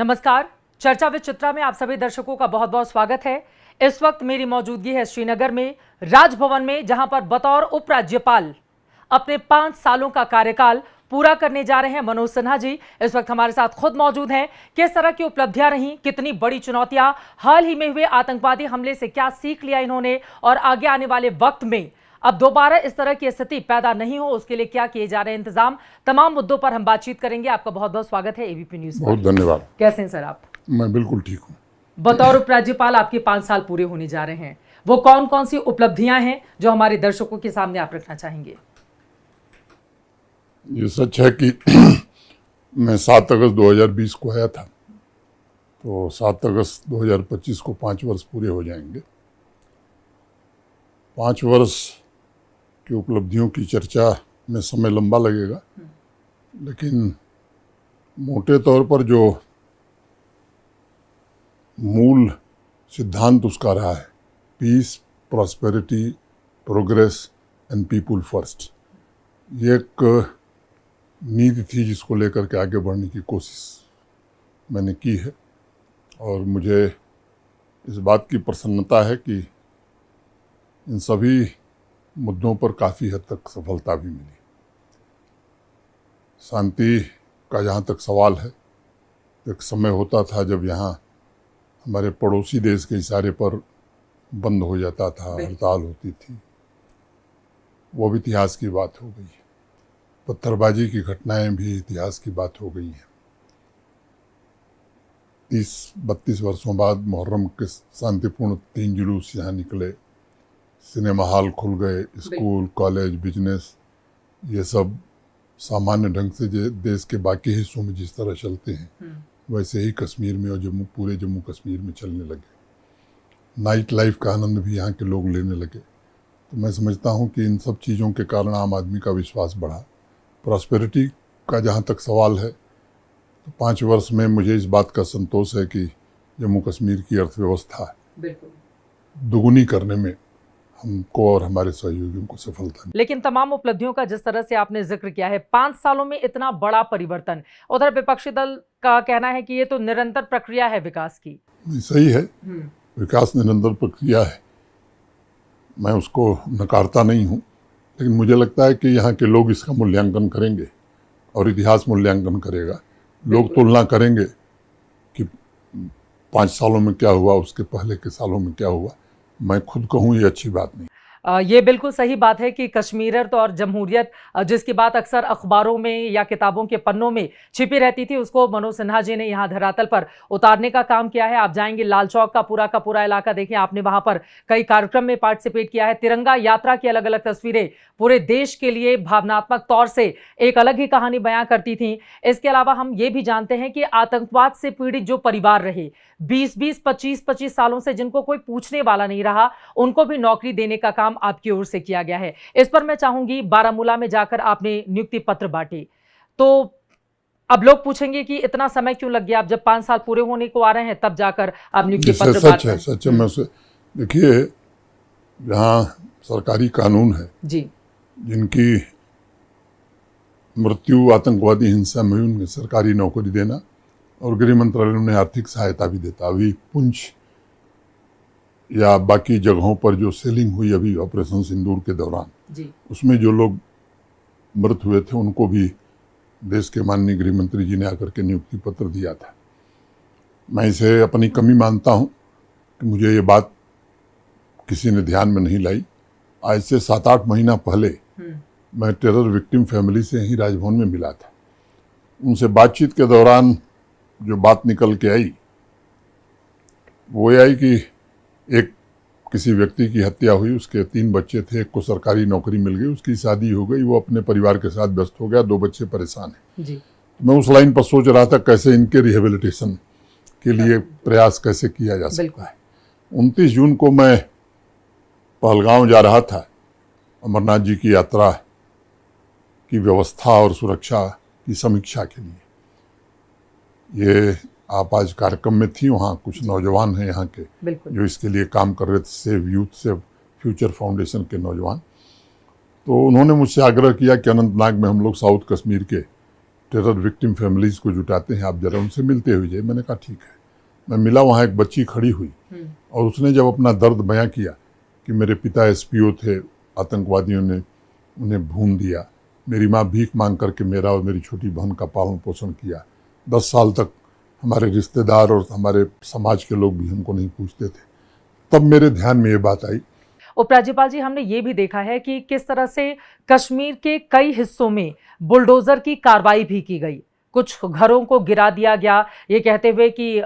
नमस्कार। चर्चा विद चित्रा में आप सभी दर्शकों का बहुत बहुत स्वागत है। इस वक्त मेरी मौजूदगी है श्रीनगर में राजभवन में, जहां पर बतौर उपराज्यपाल अपने 5 सालों का कार्यकाल पूरा करने जा रहे हैं मनोज सिन्हा जी। इस वक्त हमारे साथ खुद मौजूद हैं। किस तरह की उपलब्धियां रही, कितनी बड़ी चुनौतियां, हाल ही में हुए आतंकवादी हमले से क्या सीख लिया इन्होंने और आगे आने वाले वक्त में अब दोबारा इस तरह की स्थिति पैदा नहीं हो उसके लिए क्या किए जा रहे हैं इंतजाम, तमाम मुद्दों पर हम बातचीत करेंगे। आपका बहुत बहुत स्वागत है एबीपी न्यूज। बहुत धन्यवाद। कैसे हैं सर आप? मैं बिल्कुल ठीक हूँ। बतौर उपराज्यपाल आपके 5 साल पूरे होने जा रहे हैं, वो कौन कौन सी उपलब्धियां हैं जो हमारे दर्शकों के सामने आप रखना चाहेंगे? ये सच है कि मैं 7 अगस्त 2020 को आया था, तो 7 अगस्त 2025 को 5 वर्ष पूरे हो जाएंगे। 5 वर्ष की उपलब्धियों की चर्चा में समय लंबा लगेगा, लेकिन मोटे तौर पर जो मूल सिद्धांत उसका रहा है, peace, prosperity, progress and people first, ये एक नीति थी जिसको लेकर के आगे बढ़ने की कोशिश मैंने की है। और मुझे इस बात की प्रसन्नता है कि इन सभी मुद्दों पर काफ़ी हद तक सफलता भी मिली। शांति का जहाँ तक सवाल है, एक समय होता था जब यहाँ हमारे पड़ोसी देश के इशारे पर बंद हो जाता था, हड़ताल होती थी, वो भी इतिहास की बात हो गई है। पत्थरबाजी की घटनाएं भी इतिहास की बात हो गई हैं। 30-32 वर्षों बाद मुहर्रम के शांतिपूर्ण 3 जुलूस यहाँ निकले, सिनेमा हॉल खुल गए, स्कूल, कॉलेज, बिजनेस, ये सब सामान्य ढंग से देश के बाकी हिस्सों में जिस तरह चलते हैं वैसे ही कश्मीर में और पूरे जम्मू कश्मीर में चलने लगे। नाइट लाइफ का आनंद भी यहाँ के लोग लेने लगे। तो मैं समझता हूँ कि इन सब चीज़ों के कारण आम आदमी का विश्वास बढ़ा। प्रॉस्पेरिटी का जहाँ तक सवाल है, तो 5 वर्ष में मुझे इस बात का संतोष है कि जम्मू कश्मीर की अर्थव्यवस्था दुगुनी करने में हमको और हमारे सहयोगियों को सफलता मिली। लेकिन तमाम उपलब्धियों का जिस तरह से आपने जिक्र किया है, 5 सालों में इतना बड़ा परिवर्तन, उधर विपक्षी दल का कहना है कि ये तो निरंतर प्रक्रिया है विकास की। सही है, विकास निरंतर प्रक्रिया है, मैं उसको नकारता नहीं हूँ, लेकिन मुझे लगता है कि यहाँ के लोग इसका मूल्यांकन करेंगे और इतिहास मूल्यांकन करेगा। लोग तुलना करेंगे कि 5 सालों में क्या हुआ, उसके पहले के सालों में क्या हुआ। मैं खुद कहूँ ये अच्छी बात नहीं। ये बिल्कुल सही बात है कि कश्मीरियत और जमहूरियत जिसकी बात अक्सर अखबारों में या किताबों के पन्नों में छिपी रहती थी, उसको मनोज सिन्हा जी ने यहाँ धरातल पर उतारने का काम किया है। आप जाएंगे लाल चौक का पूरा इलाका देखें, आपने वहां पर कई कार्यक्रम में पार्टिसिपेट किया है। तिरंगा यात्रा की अलग अलग तस्वीरें पूरे देश के लिए भावनात्मक तौर से एक अलग ही कहानी बयां करती थी। इसके अलावा हम ये भी जानते हैं कि आतंकवाद से पीड़ित जो परिवार रहे 20-20, 25-25 सालों से, जिनको कोई पूछने वाला नहीं रहा, उनको भी नौकरी देने का काम आपकी ओर से किया गया है। इस पर मैं चाहूंगी, बारामूला में जाकर आपने नियुक्ति पत्र बांटे, तो अब लोग पूछेंगे कि इतना समय क्यों लग गया? अब जब 5 साल पूरे होने को आ रहे हैं तब जाकर आप नियुक्ति पत्र बांटे। सच है। मैं देखिए, यहाँ सरकारी कानून है जी, जिनकी मृत्यु आतंकवादी हिंसा में उन्हें सरकारी नौकरी देना, और गृह मंत्रालय उन्हें आर्थिक सहायता भी देता। अभी पुंछ या बाकी जगहों पर जो सेलिंग हुई अभी ऑपरेशन सिंदूर के दौरान जी, उसमें जो लोग मृत हुए थे उनको भी देश के माननीय गृह मंत्री जी ने आकर के नियुक्ति पत्र दिया था। मैं इसे अपनी कमी मानता हूँ कि मुझे ये बात किसी ने ध्यान में नहीं लाई। आज से 7-8 महीना पहले मैं टेरर विक्टिम फैमिली से ही राजभवन में मिला था। उनसे बातचीत के दौरान जो बात निकल के आई वो ये आई कि एक किसी व्यक्ति की हत्या हुई, उसके 3 बच्चे थे, एक को सरकारी नौकरी मिल गई, उसकी शादी हो गई, वो अपने परिवार के साथ व्यस्त हो गया, 2 बच्चे परेशान हैं जी। मैं उस लाइन पर सोच रहा था कैसे इनके रिहेबिलिटेशन के लिए प्रयास कैसे किया जा सकता है। 29 जून को मैं पहलगांव जा रहा था अमरनाथ जी की यात्रा की व्यवस्था और सुरक्षा की समीक्षा के लिए। ये आप आज कार्यक्रम में थी, वहाँ कुछ नौजवान हैं यहाँ के जो इसके लिए काम कर रहे थे, save youth save future foundation के नौजवान। तो उन्होंने मुझसे आग्रह किया कि अनंतनाग में हम लोग साउथ कश्मीर के टेरर विक्टिम फैमिलीज़ को जुटाते हैं, आप जरा उनसे मिलते हुए जाइए। मैंने कहा ठीक है। मैं मिला, वहाँ एक बच्ची खड़ी हुई और उसने जब अपना दर्द बयां किया कि मेरे पिता एसपीओ थे, आतंकवादियों ने उन्हें भून दिया, मेरी माँ भीख मांग करके मेरा और मेरी छोटी बहन का पालन पोषण किया, 10 साल तक हमारे रिश्तेदार और हमारे समाज के लोग भी हमको नहीं पूछते थे, तब मेरे ध्यान में ये बात आई। उपराज्यपाल जी, हमने ये भी देखा है कि किस तरह से कश्मीर के कई हिस्सों में बुलडोजर की कार्रवाई भी की गई, कुछ घरों को गिरा दिया गया, ये कहते हुए कि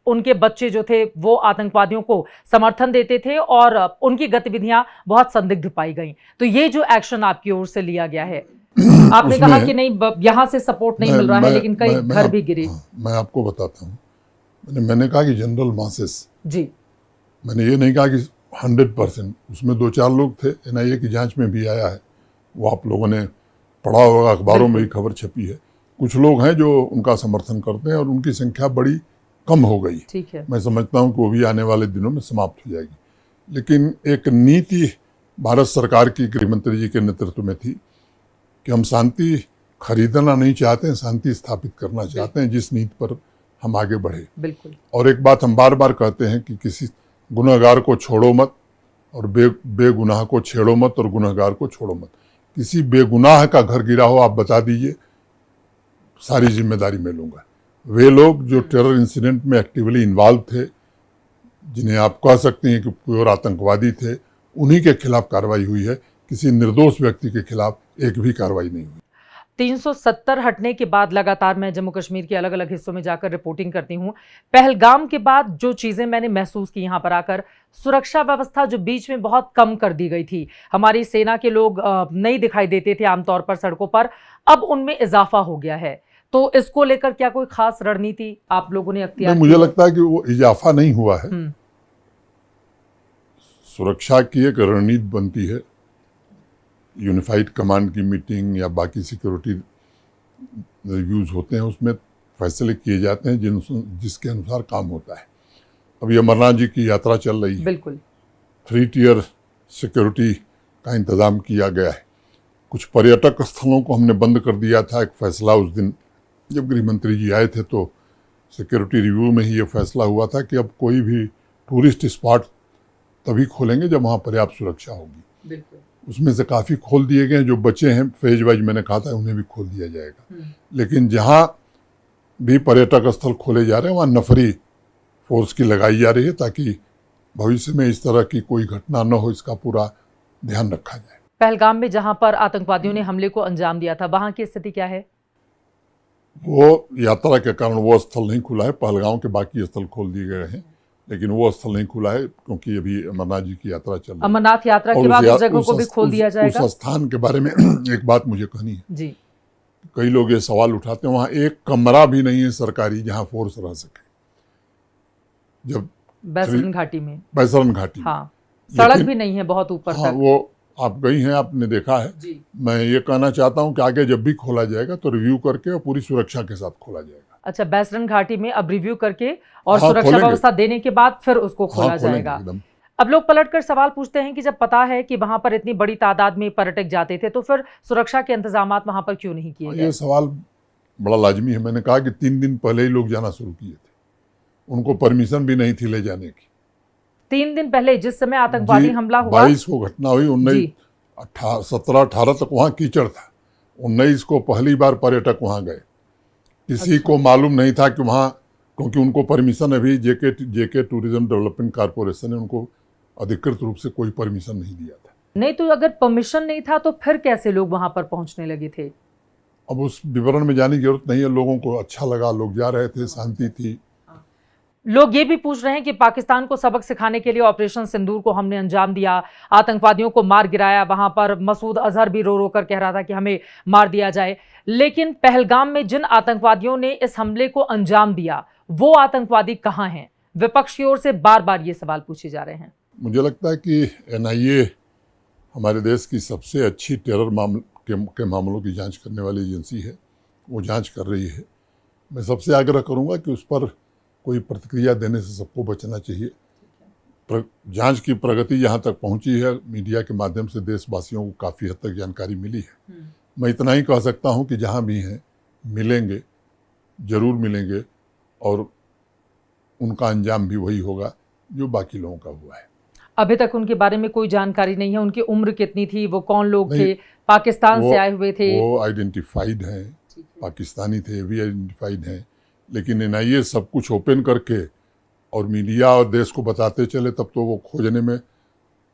उनके बच्चे जो थे वो आतंकवादियों को समर्थन देते थे और उनकी गतिविधियां बहुत संदिग्ध पाई गई। तो ये जो एक्शन आपकी ओर से लिया गया है, आपने कहा कि नहीं यहाँ से सपोर्ट नहीं मिल रहा है, लेकिन कई घर भी गिरे। मैं आपको बताता हूँ, मैंने कहा कि जनरल मासेस जी, मैंने ये नहीं कहा कि 100%, उसमें 2-4 लोग थे, NIA की जांच में भी आया है, वो आप लोगों ने पढ़ा होगा, अखबारों में भी खबर छपी है। कुछ लोग हैं जो उनका समर्थन करते हैं और उनकी संख्या बड़ी कम हो गई। ठीक है, मैं समझता हूं कि वो भी आने वाले दिनों में समाप्त हो जाएगी। लेकिन एक नीति भारत सरकार की गृहमंत्री जी के नेतृत्व में थी कि हम शांति खरीदना नहीं चाहते हैं, शांति स्थापित करना चाहते हैं, जिस नीति पर हम आगे बढ़े। बिल्कुल। और एक बात हम बार बार कहते हैं कि किसी गुनहगार को छोड़ो मत और बेगुनाह को छेड़ो मत और गुनहगार को छोड़ो मत। किसी बेगुनाह का घर गिरा हो, आप बता दीजिए, सारी जिम्मेदारी मैं लूँगा। वे लोग जो टेरर इंसिडेंट में एक्टिवली इन्वॉल्व थे, जिन्हें आप कह सकते हैं कि प्योर आतंकवादी थे, उन्हीं के खिलाफ कार्रवाई हुई है। किसी निर्दोष व्यक्ति के खिलाफ एक भी कार्रवाई नहीं हुई। 370 हटने के बाद लगातार मैं जम्मू कश्मीर के अलग अलग हिस्सों में जाकर रिपोर्टिंग करती हूँ। पहलगाम के बाद जो चीजें मैंने महसूस की यहाँ पर आकर, सुरक्षा व्यवस्था जो बीच में बहुत कम कर दी गई थी, हमारी सेना के लोग नहीं दिखाई देते थे आमतौर पर सड़कों पर, अब उनमें इजाफा हो गया है। तो इसको लेकर क्या कोई खास रणनीति आप लोगों ने अख्तियार की? मुझे लगता है कि वो इजाफा नहीं हुआ है। सुरक्षा की एक रणनीति बनती है, यूनिफाइड कमांड की मीटिंग या बाकी सिक्योरिटी रिव्यूज होते हैं, उसमें फैसले किए जाते हैं जिसके अनुसार काम होता है। अभी अमरनाथ जी की यात्रा चल रही है, बिल्कुल 3 टियर सिक्योरिटी का इंतजाम किया गया है। कुछ पर्यटक स्थलों को हमने बंद कर दिया था। एक फैसला उस दिन जब गृह मंत्री जी आए थे तो सिक्योरिटी रिव्यू में ही ये फैसला हुआ था कि अब कोई भी टूरिस्ट स्पॉट तभी खोलेंगे जब वहाँ पर्याप्त सुरक्षा होगी। बिल्कुल। उसमें से काफ़ी खोल दिए गए, जो बचे हैं फेज वाइज मैंने कहा था उन्हें भी खोल दिया जाएगा। लेकिन जहाँ भी पर्यटक स्थल खोले जा रहे हैं वहाँ नफरी फोर्स की लगाई जा रही है ताकि भविष्य में इस तरह की कोई घटना न हो, इसका पूरा ध्यान रखा जाए। पहलगाम में जहां पर आतंकवादियों ने हमले को अंजाम दिया था, वहां की स्थिति क्या है? वो यात्रा के कारण वो स्थल नहीं खुला है। पहलगाम के बाकी स्थल खोल दिए गए हैं, लेकिन वो स्थल नहीं खुला है क्योंकि अभी अमरनाथ जी की यात्रा चल रही है। अमरनाथ यात्रा के बाद उस जगह को भी खोल दिया जाएगा। उस स्थान के बारे में एक बात मुझे कहनी है जी। कई लोग ये सवाल उठाते हैं, वहाँ एक कमरा भी नहीं है सरकारी जहाँ फोर्स रह सके। जब बैसरन घाटी में, बैसरन घाटी, हाँ, सड़क भी नहीं है बहुत ऊपर हाँ, तक। वो आप गई हैं, आपने देखा है जी। मैं ये कहना चाहता हूँ कि आगे जब भी खोला जाएगा तो रिव्यू करके और पूरी सुरक्षा के साथ खोला जाएगा। अच्छा, बैसरन घाटी में अब रिव्यू करके और हाँ, सुरक्षा खोलेंगे। व्यवस्था देने के बाद फिर उसको खोला जाएगा। एकदम। अब लोग पलटकर सवाल पूछते हैं कि जब पता है कि वहां पर इतनी बड़ी तादाद में पर्यटक जाते थे तो फिर सुरक्षा के इंतजाम वहां पर क्यों नहीं किए गए? ये सवाल बड़ा लाजमी है। मैंने कहा कि 3 दिन पहले ही लोग जाना शुरू किए थे, उनको परमिशन भी नहीं थी ले जाने की। 3 दिन पहले जिस समय आतंकवादी हमला हुआ, 22 को घटना हुई, 17-18 तक वहाँ कीचड़ था। 19 को पहली बार पर्यटक वहाँ गए। किसी को मालूम नहीं था कि वहाँ, क्योंकि उनको परमिशन अभी जेके टूरिज्म डेवलपमेंट कॉर्पोरेशन ने उनको अधिकृत रूप से कोई परमिशन नहीं दिया था। नहीं तो अगर परमिशन नहीं था तो फिर कैसे लोग वहां पर पहुंचने लगे थे? अब उस विवरण में जाने की जरूरत नहीं है। लोगों को अच्छा लगा, लोग जा रहे थे, शांति थी। लोग ये भी पूछ रहे हैं कि पाकिस्तान को सबक सिखाने के लिए ऑपरेशन सिंदूर को हमने अंजाम दिया, आतंकवादियों को मार गिराया। वहां पर मसूद अजहर भी रो रो कर कह रहा था कि हमें मार दिया जाए। लेकिन पहलगाम में जिन आतंकवादियों ने इस हमले को अंजाम दिया वो आतंकवादी कहाँ हैं? विपक्ष की ओर से बार बार ये सवाल पूछे जा रहे हैं। मुझे लगता है कि NIA हमारे देश की सबसे अच्छी टेरर के मामलों की जांच करने वाली एजेंसी है, वो जांच कर रही है। मैं सबसे आग्रह करूंगा कि उस पर कोई प्रतिक्रिया देने से सबको बचना चाहिए। जांच की प्रगति जहां तक पहुंची है, मीडिया के माध्यम से देशवासियों को काफ़ी हद तक जानकारी मिली है। मैं इतना ही कह सकता हूं कि जहां भी हैं मिलेंगे, जरूर मिलेंगे, और उनका अंजाम भी वही होगा जो बाकी लोगों का हुआ है। अभी तक उनके बारे में कोई जानकारी नहीं है, उनकी उम्र कितनी थी, वो कौन लोग नहीं, थे, पाकिस्तान से आए हुए थे? वो आइडेंटिफाइड हैं, पाकिस्तानी थे, भी आइडेंटिफाइड हैं, लेकिन एनआईए सब कुछ ओपन करके और मीडिया और देश को बताते चले तब तो वो खोजने में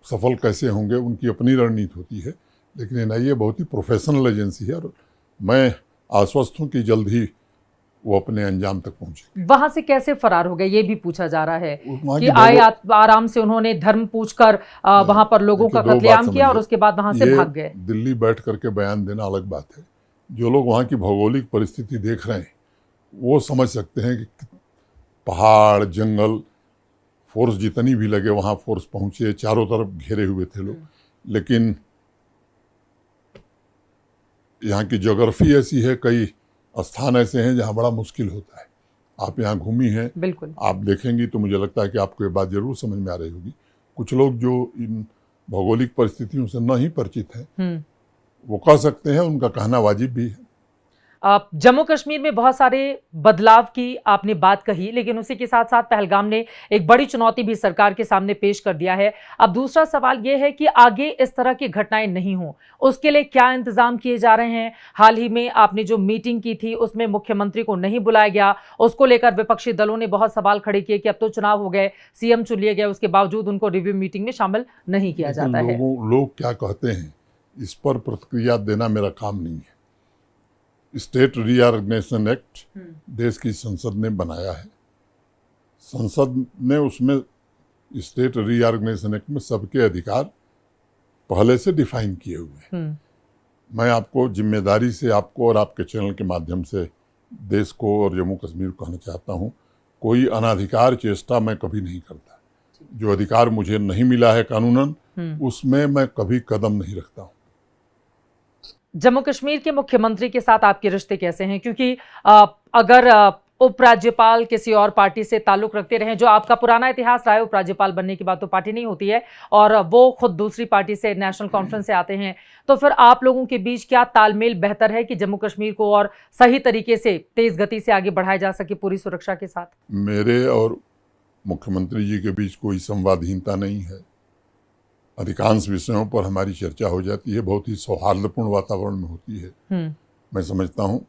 सफल कैसे होंगे, उनकी अपनी रणनीति होती है। लेकिन एनआईए बहुत ही प्रोफेशनल एजेंसी है और मैं आश्वस्त हूँ कि जल्द ही वो अपने अंजाम तक पहुंचे। वहां से कैसे फरार हो गए ये भी पूछा जा रहा है वहाँ कि की आए आराम से उन्होंने धर्म पूछकर वहां पर लोगों का देखिए, दो कत्लेआम बात किया और समझिए। उसके बाद वहां से ये भाग गए। दिल्ली बैठ करके बयान देना अलग बात है। जो लोग वहाँ की भौगोलिक परिस्थिति देख रहे हैं वो समझ सकते हैं कि पहाड़, जंगल, फोर्स जितनी भी लगे वहाँ फोर्स पहुंचे, चारों तरफ घेरे हुए थे लोग। लेकिन यहाँ की ज्योग्राफी ऐसी है, कई स्थान ऐसे हैं जहाँ बड़ा मुश्किल होता है। आप यहाँ घूमी हैं, बिल्कुल, आप देखेंगी तो मुझे लगता है कि आपको ये बात जरूर समझ में आ रही होगी। कुछ लोग जो इन भौगोलिक परिस्थितियों से न ही परिचित हैं वो कह सकते हैं, उनका कहना वाजिब भी है। जम्मू कश्मीर में बहुत सारे बदलाव की आपने बात कही, लेकिन उसी के साथ साथ पहलगाम ने एक बड़ी चुनौती भी सरकार के सामने पेश कर दिया है। अब दूसरा सवाल यह है कि आगे इस तरह की घटनाएं नहीं हों, उसके लिए क्या इंतजाम किए जा रहे हैं? हाल ही में आपने जो मीटिंग की थी उसमें मुख्यमंत्री को नहीं बुलाया गया, उसको लेकर विपक्षी दलों ने बहुत सवाल खड़े किए कि अब तो चुनाव हो गए, सीएम चुन लिए गए, उसके बावजूद उनको रिव्यू मीटिंग में शामिल नहीं किया जाता है। लोग क्या कहते हैं इस पर प्रतिक्रिया देना मेरा काम नहीं है। स्टेट रीऑर्गेनाइजेशन एक्ट देश की संसद ने बनाया है। संसद ने उसमें स्टेट रीऑर्गेनाइजेशन एक्ट में सबके अधिकार पहले से डिफाइन किए हुए हैं। मैं आपको जिम्मेदारी से, आपको और आपके चैनल के माध्यम से देश को और जम्मू कश्मीर को कहना चाहता हूँ, कोई अनाधिकार चेष्टा मैं कभी नहीं करता। जो अधिकार मुझे नहीं मिला है कानूनन, उसमें मैं कभी कदम नहीं रखता हूँ। जम्मू कश्मीर के मुख्यमंत्री के साथ आपके रिश्ते कैसे हैं? क्योंकि अगर उपराज्यपाल किसी और पार्टी से ताल्लुक रखते रहे, जो आपका पुराना इतिहास रहा है, उपराज्यपाल बनने के बाद तो पार्टी नहीं होती है और वो खुद दूसरी पार्टी से, नेशनल कॉन्फ्रेंस से आते हैं, तो फिर आप लोगों के बीच क्या तालमेल बेहतर है कि जम्मू कश्मीर को और सही तरीके से, तेज गति से आगे बढ़ाया जा सके पूरी सुरक्षा के साथ? मेरे और मुख्यमंत्री जी के बीच कोई संवादहीनता नहीं है। अधिकांश विषयों पर हमारी चर्चा हो जाती है, बहुत ही सौहार्दपूर्ण वातावरण में होती है, मैं समझता हूँ।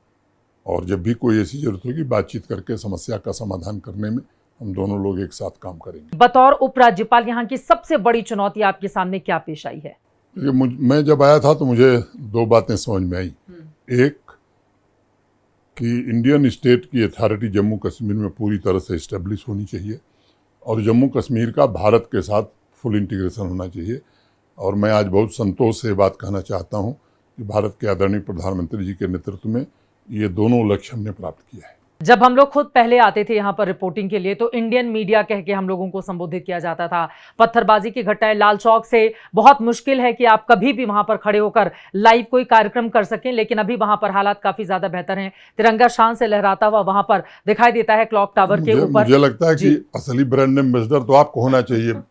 और जब भी कोई ऐसी जरूरत होगी, बातचीत करके समस्या का समाधान करने में हम दोनों लोग एक साथ काम करेंगे। बतौर उपराज्यपाल यहाँ की सबसे बड़ी चुनौती आपके सामने क्या पेश आई है? मैं जब आया था तो मुझे दो बातें समझ में आई। एक कि इंडियन स्टेट की अथॉरिटी जम्मू कश्मीर में पूरी तरह से इस्टेब्लिश होनी चाहिए और जम्मू कश्मीर का भारत के साथ फुल इंटीग्रेशन होना चाहिए। और मैं आज बहुत संतोष से बात कहना चाहता हूं कि भारत के आदरणीय प्रधानमंत्री जी के नेतृत्व में ये दोनों लक्ष्य हमने प्राप्त किया है। जब हम लोग खुद पहले आते थे यहाँ पर रिपोर्टिंग के लिए तो इंडियन मीडिया कह के हम लोगों को संबोधित किया जाता था। पत्थरबाजी की घटनाएं लाल चौक से बहुत मुश्किल है कि आप कभी भी वहां पर खड़े होकर लाइव कोई कार्यक्रम कर सकें, लेकिन अभी वहां पर हालात काफी ज्यादा बेहतर हैं। तिरंगा शान से लहराता हुआ वहां पर दिखाई देता है क्लॉक टावर के ऊपर। मुझे लगता है कि असली ब्रांड एम्बेसडर तो आपको होना चाहिए।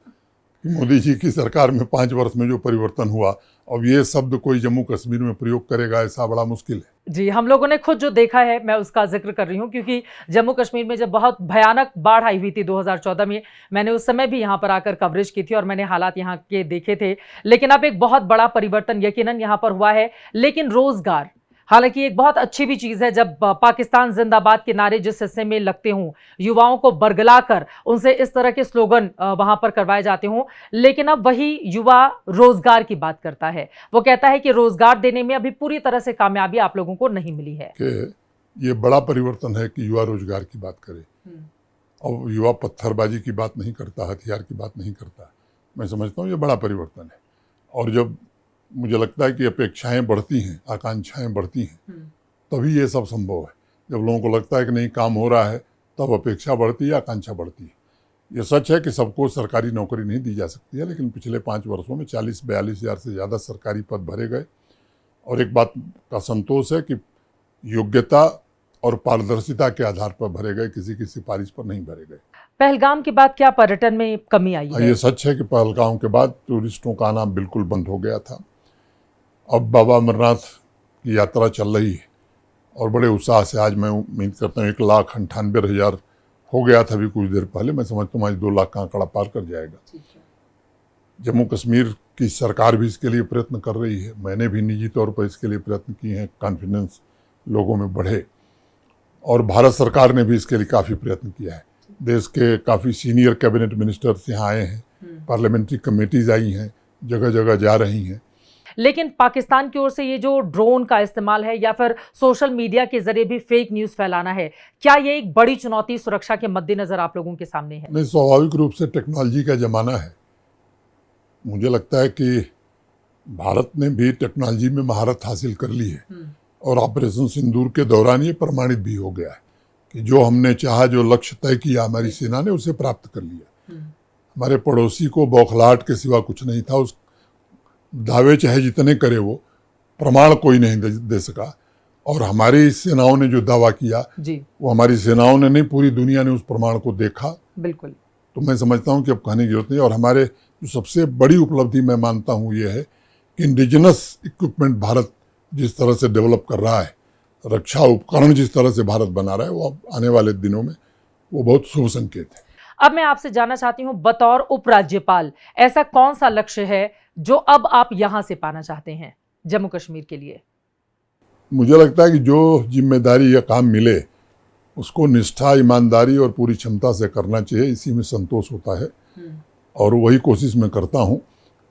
मोदी जी की सरकार में 5 वर्ष में जो परिवर्तन हुआ, अब ये शब्द कोई जम्मू कश्मीर में प्रयोग करेगा ऐसा बड़ा मुश्किल है। जी, हम लोगों ने खुद जो देखा है, मैं उसका जिक्र कर रही हूँ क्योंकि जम्मू कश्मीर में जब बहुत भयानक बाढ़ आई हुई थी 2014 में, मैंने उस समय भी यहाँ पर आकर कवरेज की थी और मैंने हालात यहाँ के देखे थे। लेकिन अब एक बहुत बड़ा परिवर्तन यकीनन यहाँ पर हुआ है। लेकिन रोजगार, हालांकि एक बहुत अच्छी भी चीज है जब पाकिस्तान जिंदाबाद के नारे जिस हिस्से में लगते हों, युवाओं को बरगलाकर उनसे इस तरह के स्लोगन वहां पर करवाए जाते हों, लेकिन अब वही युवा रोजगार की बात करता है। वो कहता है कि रोजगार देने में अभी पूरी तरह से कामयाबी आप लोगों को नहीं मिली है। ये बड़ा परिवर्तन है कि युवा रोजगार की बात करे। अब युवा पत्थरबाजी की बात नहीं करता, हथियार की बात नहीं करता। मैं समझता हूँ ये बड़ा परिवर्तन है। और जब मुझे लगता है कि अपेक्षाएं बढ़ती हैं, आकांक्षाएं बढ़ती हैं, तभी ये सब संभव है। जब लोगों को लगता है कि नहीं काम हो रहा है, तब अपेक्षा बढ़ती है, आकांक्षा बढ़ती है। ये सच है कि सबको सरकारी नौकरी नहीं दी जा सकती है, लेकिन पिछले 5 वर्षों में 40-42 हज़ार से ज़्यादा सरकारी पद भरे गए। और एक बात का संतोष है कि योग्यता और पारदर्शिता के आधार पर भरे गए, किसी की सिफारिश पर नहीं भरे गए। पहलगाम के बाद क्या पर्यटन में कमी आई है? ये सच है कि पहलगाम के बाद टूरिस्टों का आना बिल्कुल बंद हो गया था। अब बाबा अमरनाथ की यात्रा चल रही है और बड़े उत्साह से आज मैं उम्मीद करता हूँ 1,98,000 हो गया था अभी कुछ देर पहले, मैं समझता हूँ आज 2 लाख का आंकड़ा पार कर जाएगा। जम्मू कश्मीर की सरकार भी इसके लिए प्रयत्न कर रही है, मैंने भी निजी तौर पर इसके लिए प्रयत्न किए हैं, कॉन्फिडेंस लोगों में बढ़े, और भारत सरकार ने भी इसके लिए काफ़ी प्रयत्न किया है। देश के काफ़ी सीनियर कैबिनेट मिनिस्टर्स यहाँ आए हैं, पार्लियामेंट्री कमेटीज आई हैं, जगह जगह जा रही हैं। लेकिन पाकिस्तान की ओर से ये जो ड्रोन का इस्तेमाल है या फिर सोशल मीडिया के जरिए भी फेक न्यूज़ फैलाना है, क्या ये एक बड़ी चुनौती सुरक्षा के मद्देनजर आप लोगों के सामने है? नहीं, स्वाभाविक रूप से टेक्नोलॉजी का ज़माना है। मुझे लगता है कि भारत ने भी टेक्नोलॉजी में महारत हासिल कर ली है, और ऑपरेशन सिंदूर के दौरान ये प्रमाणित भी हो गया है कि जो हमने चाहा, जो लक्ष्य तय किया हमारी सेना ने, उसे प्राप्त कर लिया। हमारे पड़ोसी को बौखलाहट के सिवा कुछ नहीं था, उस दावे चाहे जितने करे वो प्रमाण कोई नहीं दे सका, और हमारी सेनाओं ने जो दावा किया जी, वो हमारी सेनाओं ने नहीं, पूरी दुनिया ने उस प्रमाण को देखा। बिल्कुल। तो मैं समझता हूँ कि अब कहने की जरूरत नहीं। और हमारे जो सबसे बड़ी उपलब्धि मैं मानता हूँ ये है कि इंडिजिनस इक्विपमेंट भारत जिस तरह से डेवलप कर रहा है, रक्षा उपकरण जिस तरह से भारत बना रहा है, वो अब आने वाले दिनों में वो बहुत शुभ संकेत है। अब मैं आपसे जानना चाहती हूँ, बतौर उपराज्यपाल ऐसा कौन सा लक्ष्य है जो अब आप यहां से पाना चाहते हैं जम्मू कश्मीर के लिए? मुझे लगता है कि जो जिम्मेदारी या काम मिले उसको निष्ठा, ईमानदारी और पूरी क्षमता से करना चाहिए, इसी में संतोष होता है, और वही कोशिश मैं करता हूँ।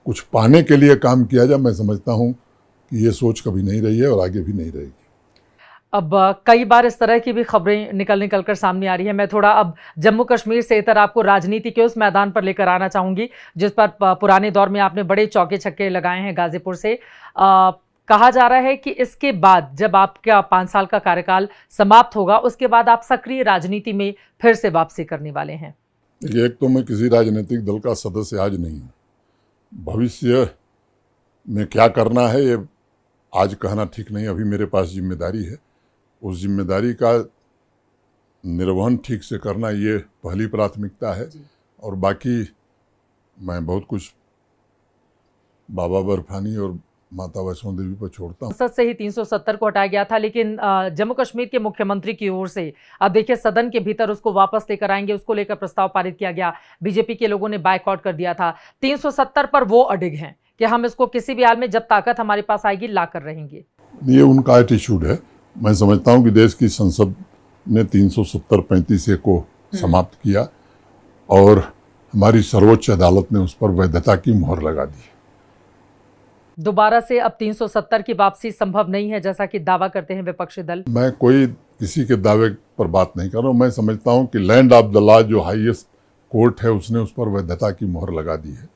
कुछ पाने के लिए काम किया जाए, मैं समझता हूँ कि ये सोच कभी नहीं रही है और आगे भी नहीं रहेगी। अब कई बार इस तरह की भी खबरें निकल कर सामने आ रही है। मैं थोड़ा अब जम्मू कश्मीर से इतर आपको राजनीति के उस मैदान पर लेकर आना चाहूंगी जिस पर पुराने दौर में आपने बड़े चौके छक्के लगाए हैं गाजीपुर से। कहा जा रहा है कि इसके बाद जब आपका 5 साल का कार्यकाल समाप्त होगा, उसके बाद आप सक्रिय राजनीति में फिर से वापसी करने वाले हैं। एक तो मैं किसी राजनीतिक दल का सदस्य आज नहीं हूँ, भविष्य में क्या करना है ये आज कहना ठीक नहीं। अभी मेरे पास जिम्मेदारी है, उस जिम्मेदारी का निर्वहन ठीक से करना ये पहली प्राथमिकता है, और बाकी मैं बहुत कुछ बाबा बर्फानी और माता वैष्णो देवी पर छोड़ता हूँ। संसद से ही 370 को हटाया गया था, लेकिन जम्मू कश्मीर के मुख्यमंत्री की ओर से अब देखिए सदन के भीतर उसको वापस लेकर आएंगे, उसको लेकर प्रस्ताव पारित किया गया। बीजेपी के लोगों ने बायकॉट कर दिया था। 370 पर वो अडिग हैं कि हम इसको किसी भी हाल में जब ताकत हमारे पास आएगी ला कर रहेंगे। ये उनका एटीट्यूड है। मैं समझता हूँ कि देश की संसद ने 370-35 को समाप्त किया, और हमारी सर्वोच्च अदालत ने उस पर वैधता की मुहर लगा दी। दोबारा से अब 370 की वापसी संभव नहीं है जैसा कि दावा करते हैं विपक्षी दल। मैं कोई किसी के दावे पर बात नहीं कर रहा हूँ। मैं समझता हूँ कि लैंड ऑफ द लॉ जो हाईएस्ट कोर्ट है उसने उस पर वैधता की मुहर लगा दी है।